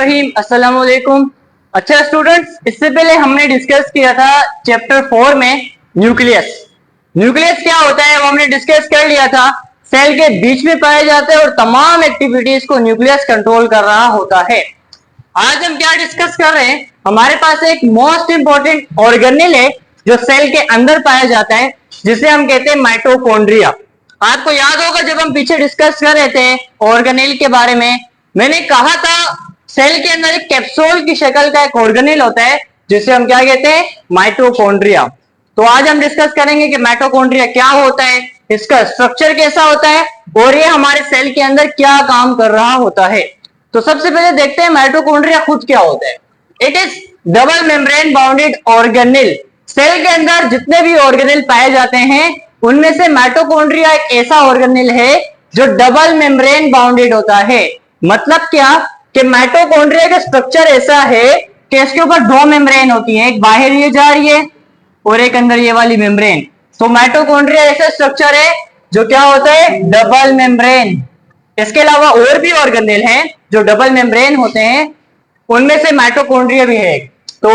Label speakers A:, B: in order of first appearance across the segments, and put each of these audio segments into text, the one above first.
A: रहीम अस्सलाम वालेकुम। अच्छा स्टूडेंट्स, इससे पहले हमने डिस्कस किया था चैप्टर 4 में न्यूक्लियस। न्यूक्लियस क्या होता है वो हमने डिस्कस कर लिया था। सेल के बीच में पाया जाता है और तमाम एक्टिविटीज को न्यूक्लियस कंट्रोल कर रहा होता है। आज हम क्या डिस्कस कर रहे हैं, हमारे पास एक मोस्ट इंपॉर्टेंट ऑर्गेनेल है जो सेल के अंदर पाया जाता है, जिसे हम कहते हैं माइटोकॉन्ड्रिया। आपको याद होगा जब हम पीछे डिस्कस कर रहे थे ऑर्गेनेल के बारे में, मैंने कहा था सेल के अंदर एक कैप्सूल की शक्ल का एक ऑर्गेनेल होता है जिसे हम क्या कहते हैं, माइटोकॉन्ड्रिया। तो आज हम डिस्कस करेंगे कि माइटोकॉन्ड्रिया क्या होता है, इसका स्ट्रक्चर कैसा होता है और ये हमारे सेल के अंदर क्या काम कर रहा होता है। तो सबसे पहले देखते हैं माइटोकॉन्ड्रिया खुद क्या होता है। It is double membrane bounded organelle. Cell के अंदर जितने भी ऑर्गेनेल पाए जाते हैं उनमें से माइटोकॉन्ड्रिया एक ऐसा ऑर्गेनेल है जो डबल मेम्ब्रेन बाउंडेड होता है। मतलब क्या कि माइटोकॉन्ड्रिया का स्ट्रक्चर ऐसा है कि इसके ऊपर दो मेम्ब्रेन होती है, एक बाहर ये जा रही है और एक अंदर ये वाली मेम्ब्रेन। तो माइटोकॉन्ड्रिया ऐसा स्ट्रक्चर है जो क्या होता है, डबल मेम्ब्रेन। इसके अलावा और भी ऑर्गेनेल हैं जो डबल मेम्ब्रेन होते हैं, उनमें से माइटोकॉन्ड्रिया भी है। तो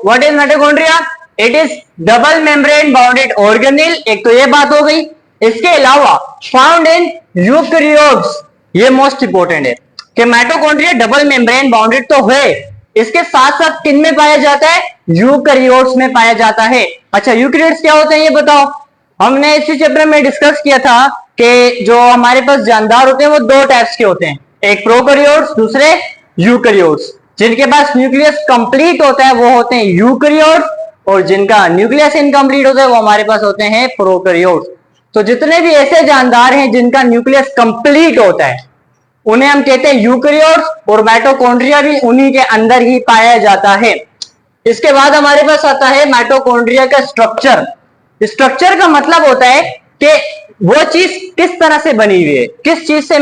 A: what is mitochondria? It is double membrane bounded organelle. एक तो ये बात हो गई। इसके अलावा फाउंड इन यूकैरियोट्स, ये मोस्ट इंपोर्टेंट है कि माइटोकॉन्ड्रिया डबल मेम्ब्रेन बाउंडेड तो है, इसके साथ साथ किन में पाया जाता है, यूकैरियोट्स में पाया जाता है। अच्छा, यूकैरियोट्स क्या होते हैं ये बताओ। हमने इसी चैप्टर में डिस्कस किया था कि जो हमारे पास जानदार होते हैं वो दो टाइप्स के होते हैं, एक प्रोकैरियोट्स, दूसरे यूकैरियोट्स। जिनके पास न्यूक्लियस कंप्लीट होता है वो होते हैं यूकैरियोट्स, और जिनका न्यूक्लियस इनकम्प्लीट होता है वो हमारे पास होते हैं प्रोकैरियोट्स। तो जितने भी ऐसे जानदार हैं जिनका न्यूक्लियस कंप्लीट होता है उन्हें हम कहते हैं यूकैरियोट्स, और माइटोकॉन्ड्रिया भी उन्हीं के अंदर ही पाया जाता है। इसके बाद हमारे पास आता है माइटोकॉन्ड्रिया का स्ट्रक्चर। स्ट्रक्चर का मतलब होता है कि वो चीज किस तरह से बनी हुई है, किस चीज से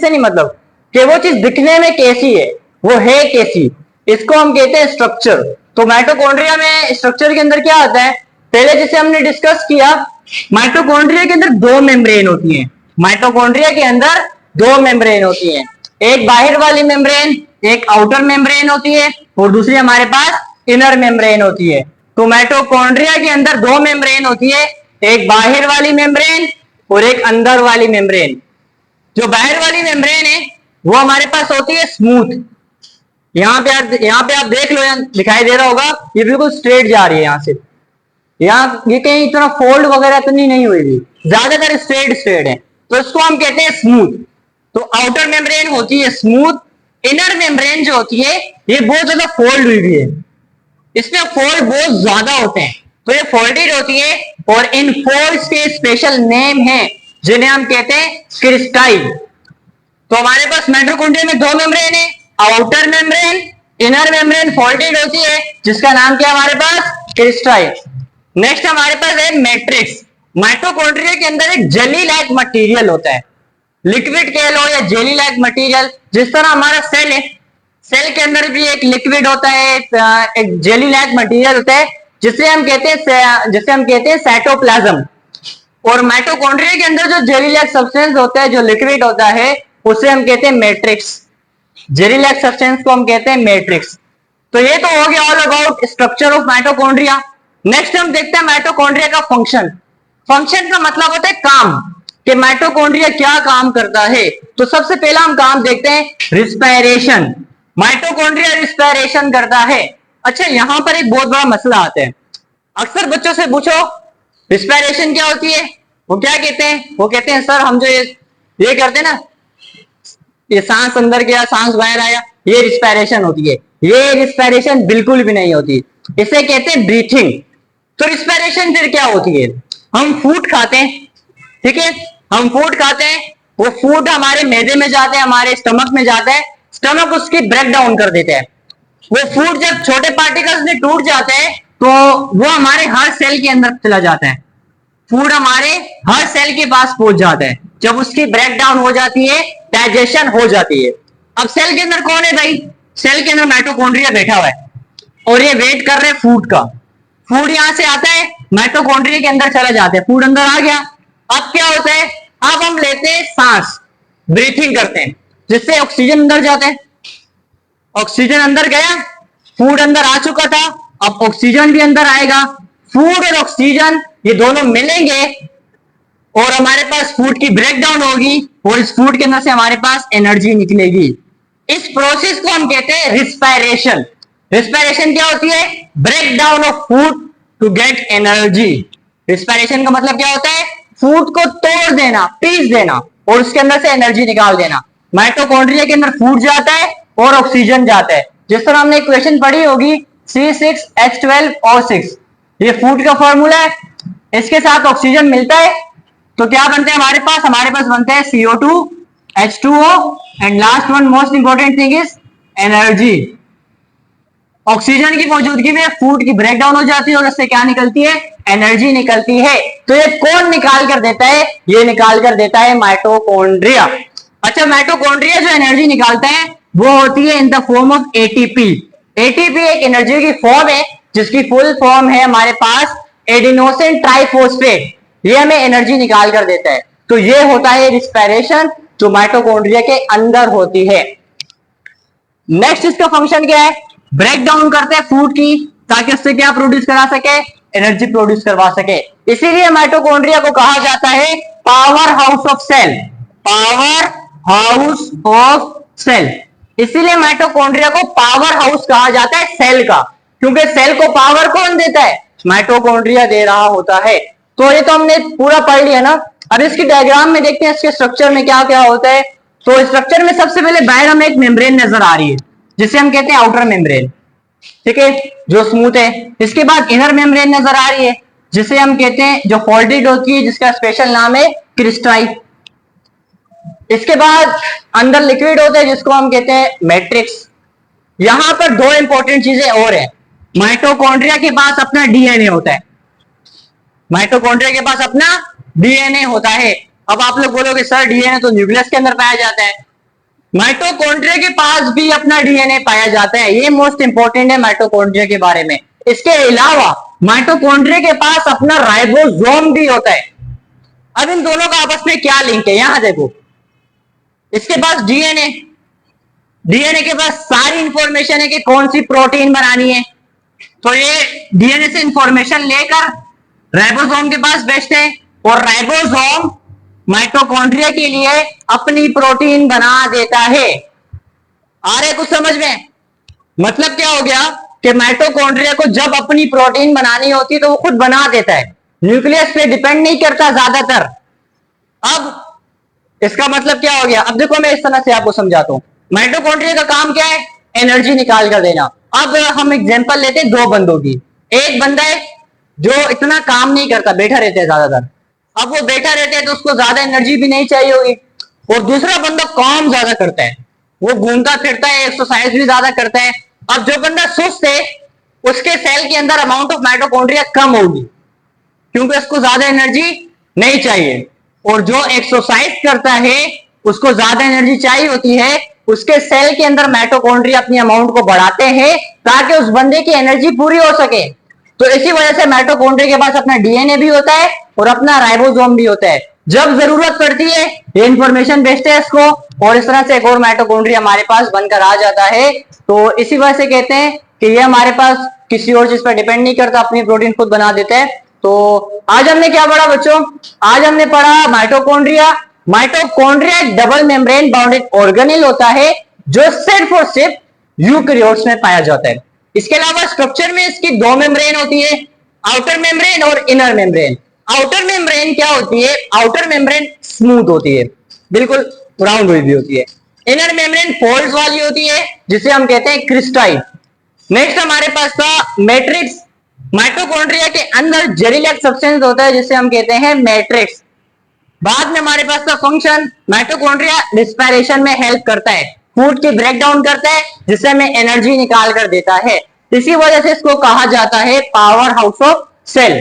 A: नहीं, मतलब कि वो चीज दिखने में कैसी है, वो है कैसी, इसको हम कहते हैं स्ट्रक्चर। तो माइटोकॉन्ड्रिया में स्ट्रक्चर के अंदर क्या आता है, पहले जैसे हमने डिस्कस किया, माइटोकॉन्ड्रिया के अंदर दो मेम्ब्रेन होती है। माइटोकॉन्ड्रिया के अंदर दो मेम्ब्रेन होती है, एक बाहर वाली मेम्ब्रेन, एक आउटर मेम्ब्रेन होती है, और दूसरी हमारे पास इनर मेम्ब्रेन होती है। तो माइटोकॉन्ड्रिया के अंदर दो मेम्ब्रेन होती है, एक बाहर वाली मेम्ब्रेन और एक अंदर वाली मेम्ब्रेन। जो बाहर वाली मेम्ब्रेन है वो हमारे पास होती है स्मूथ। यहाँ पे आप देख लो, यहाँ दिखाई दे रहा होगा, ये बिल्कुल स्ट्रेट जा रही है यहाँ से। यहाँ ये कहीं इतना फोल्ड वगैरह तो नहीं हुई थी, ज्यादातर स्ट्रेट है, तो इसको हम कहते हैं स्मूथ। तो आउटर मेम्ब्रेन होती है स्मूथ, इनर मेम्ब्रेन जो होती है ये बहुत ज्यादा फोल्ड हुई हुई है, इसमें फोल्ड बहुत ज्यादा होते हैं, तो ये फोल्डेड होती है। और इन फोल्ड्स के स्पेशल नेम है जिन्हें हम कहते हैं क्रिस्टाई। तो हमारे पास माइटोकॉन्ड्रिया में दो मेम्ब्रेन है, outer membrane, inner membrane folded होती है, जिसका नाम क्या हमारे पास, क्रिस्टाई। नेक्स्ट हमारे पास है मैट्रिक्स। माइटोकॉन्ड्रिया के अंदर एक जेली लाइक मटेरियल होता है, लिक्विड कह लो या जेली लाइक मटेरियल। जिस तरह हमारा सेल है, सेल के अंदर भी एक लिक्विड होता है, एक जेली लाइक मटेरियल होता है जिसे हम कहते हैं साइटोप्लाज्म। और माइटोकॉन्ड्रिया के अंदर जो जेली लाइक सब्सटेंस होता है, जो लिक्विड होता है, उसे हम कहते हैं मैट्रिक्स। जेली लाइक सब्सटेंस को हम कहते हैं मैट्रिक्स। तो ये तो हो गया all about structure of mitochondria. Next हम देखते हैं माइटोकॉन्ड्रिया का फंक्शन। फंक्शन का मतलब होता है काम, कि माइटोकॉन्ड्रिया क्या काम करता है। तो सबसे पहला हम काम देखते हैं रिस्पायरेशन। माइटोकॉन्ड्रिया रिस्पायरेशन करता है। अच्छा, यहां पर एक बहुत बड़ा मसला आता है, अक्सर बच्चों से पूछो रिस्पायरेशन क्या होती है, वो क्या कहते हैं, वो कहते हैं सर हम जो ये करते हैं ना, ये सांस अंदर गया सांस बाहर आया, ये रिस्पायरेशन होती है। ये रिस्पायरेशन बिल्कुल भी नहीं होती, इसे कहते हैं ब्रीथिंग। तो रिस्पायरेशन फिर क्या होती है, हम फूड खाते हैं, ठीक है, हम फूड खाते हैं, वो फूड हमारे मैदे में जाते हैं, हमारे स्टमक में जाता है, स्टमक उसकी ब्रेक डाउन कर देता है। वो फूड जब छोटे पार्टिकल्स में टूट जाते हैं तो वो हमारे हर सेल के अंदर चला जाता है, फूड हमारे हर सेल के पास पहुंच जाता है। जब उसकी ब्रेक डाउन हो जाती है, डाइजेशन हो जाती है। अब सेल के अंदर कौन है भाई, सेल के अंदर माइटोकॉन्ड्रिया बैठा हुआ है और ये वेट कर रहे हैं फूड का। फूड यहां से आता है, माइटोकॉन्ड्रिया के अंदर चला जाता है, फूड अंदर आ गया। अब क्या होता है, अब हम लेते हैं सांस, ब्रीथिंग करते हैं, जिससे ऑक्सीजन अंदर जाता है। ऑक्सीजन अंदर गया, फूड अंदर आ चुका था, अब ऑक्सीजन भी अंदर आएगा। फूड और ऑक्सीजन ये दोनों मिलेंगे और हमारे पास फूड की ब्रेकडाउन होगी और इस फूड के अंदर से हमारे पास एनर्जी निकलेगी। इस प्रोसेस को हम कहते हैं रिस्पायरेशन। रिस्पायरेशन क्या होती है? Breakdown of food to get energy. Respiration का मतलब क्या होता है? फूड को तोड़ देना, पीस देना और उसके अंदर से एनर्जी निकाल देना। माइटोकॉन्ड्रिया के अंदर फूड जाता है और ऑक्सीजन जाता है। जिस तरह हमने इक्वेशन पढ़ी होगी C6H12O6, ये फूड का फॉर्मूला है। इसके साथ ऑक्सीजन मिलता है तो क्या बनते हैं हमारे पास? हमारे पास बनते हैं CO2, H2O and last one most important thing is energy. Oxygen की मौजूदगी में फूड की ब्रेकडाउन हो जाती है और उससे क्या निकलती है? एनर्जी निकलती है। तो ये कौन निकाल कर देता है? ये निकाल कर देता है माइटोकॉन्ड्रिया। अच्छा, माइटोकॉन्ड्रिया जो एनर्जी निकालता है वो होती है in the form of ATP. ATP एक एनर्जी की फॉर्म है जिसकी फुल फॉर्म है हमारे पास एडिनोसिन ट्राइफॉस्फेट। ये हमें एनर्जी निकाल कर देता है। तो ये होता है रिस्पायरेशन जो माइटोकॉन्ड्रिया के अंदर होती है। नेक्स्ट इसका फंक्शन क्या है? ब्रेक डाउन करते हैं फूड की ताकि उससे क्या प्रोड्यूस करा सके? एनर्जी प्रोड्यूस करवा सके। इसीलिए माइटोकॉन्ड्रिया को कहा जाता है power house of cell. Power house of cell. इसीलिए माइटोकॉन्ड्रिया को पावर हाउस कहा जाता है सेल का, क्योंकि सेल को पावर कौन देता है? माइटोकॉन्ड्रिया दे रहा होता है। तो ये तो हमने पूरा पढ़ लिया ना। अब इसकी डायग्राम में देखते हैं इसके स्ट्रक्चर में क्या क्या होता है। तो स्ट्रक्चर में सबसे पहले बाहर हमें एक मेम्ब्रेन नजर आ रही है जिसे हम कहते हैं आउटर मेम्ब्रेन, ठीक है, जो स्मूथ है। इसके बाद इनर मेम्ब्रेन नजर आ रही है जिसे हम कहते हैं जो फोल्डेड होती है, जिसका स्पेशल नाम है क्रिस्टाई। इसके बाद अंदर लिक्विड होता है जिसको हम कहते हैं मैट्रिक्स। यहां पर दो इंपॉर्टेंट चीजें और है। माइटोकॉन्ड्रिया के पास अपना डीएनए होता है। माइटोकॉन्ड्रिया के पास अपना डीएनए होता है। अब आप लोग बोलोगे सर डीएनए तो न्यूक्लियस के अंदर पाया जाता है। माइटोकॉन्ड्रिया के पास भी अपना डीएनए पाया जाता है। ये मोस्ट इंपॉर्टेंट है माइटोकॉन्ड्रिया के बारे में। इसके अलावा माइटोकॉन्ड्रिया के पास अपना राइबोसोम भी होता है। अब इन दोनों का आपस में क्या लिंक है? यहां देखो, इसके पास डीएनए, डीएनए के पास सारी इंफॉर्मेशन है कि कौन सी प्रोटीन बनानी है। तो ये डीएनए से इंफॉर्मेशन लेकर राइबोसोम के पास भेजते हैं और राइबोसोम माइटोकॉन्ड्रिया के लिए अपनी प्रोटीन बना देता है। आ रहे कुछ समझ में? मतलब क्या हो गया कि माइटोकॉन्ड्रिया को जब अपनी प्रोटीन बनानी होती है तो वो खुद बना देता है, न्यूक्लियस पे डिपेंड नहीं करता ज्यादातर। अब इसका मतलब क्या हो गया? अब देखो मैं इस तरह से आपको समझाता हूं। माइटोकॉन्ड्रिया का काम क्या है? एनर्जी निकाल कर देना। अब हम एग्जांपल लेते हैं दो बंदों की। एक बंदा है जो इतना काम नहीं करता, बैठा रहता है ज्यादातर। अब वो बैठा रहता है तो उसको ज्यादा एनर्जी भी नहीं चाहिए होगी। और दूसरा बंदा काम ज्यादा करता है, वो घूमता फिरता है, एक्सरसाइज भी ज्यादा करता है। अब जो बंदा सुस्त है उसके सेल के अंदर अमाउंट ऑफ माइटोकॉन्ड्रिया कम होगी क्योंकि उसको ज्यादा एनर्जी नहीं चाहिए। और जो एक्सरसाइज करता है उसको ज्यादा एनर्जी चाहिए होती है। उसके सेल के अंदर माइटोकॉन्ड्रिया अपनी अमाउंट को बढ़ाते हैं ताकि उस बंदे की एनर्जी पूरी हो सके। तो इसी वजह से माइटोकॉन्ड्रिया के पास अपना डीएनए भी होता है और अपना राइबोसोम भी होता है। जब जरूरत पड़ती है ये इंफॉर्मेशन भेजते हैं इसको और इस तरह से एक और माइटोकॉन्ड्रिया हमारे पास बनकर आ जाता है। तो इसी वजह से कहते हैं कि ये हमारे पास किसी और चीज पर डिपेंड नहीं करता, अपनी प्रोटीन खुद बना देते हैं। तो आज हमने क्या पढ़ा बच्चों? आज हमने पढ़ा माइटोकॉन्ड्रिया। माइटोकॉन्ड्रिया एक डबल मेम्ब्रेन बाउंडेड ऑर्गेनेल होता है जो सिर्फ और सिर्फ यूकेरियोट्स में पाया जाता है। इसके अलावा स्ट्रक्चर में इसकी दो मेम्ब्रेन होती है, आउटर मेम्ब्रेन और इनर मेम्ब्रेन। आउटर मेम्ब्रेन क्या होती है? आउटर मेम्ब्रेन स्मूथ होती है, बिल्कुल राउंड हुई भी होती है। इनर मेम्ब्रेन फोल्ड्स वाली होती है जिसे हम कहते हैं क्रिस्टाई। नेक्स्ट हमारे पास था मैट्रिक्स। माइटोकॉन्ड्रिया के अंदर जेलीलैक सब्सटेंस होता है जिसे हम कहते हैं मैट्रिक्स। बाद में हमारे पास का फंक्शन, माइटोकॉन्ड्रिया रिस्पायरेशन में हेल्प करता है, फूड की ब्रेक डाउन करता है जिससे हमें एनर्जी निकाल कर देता है। इसी वजह से इसको कहा जाता है पावर हाउस ऑफ सेल।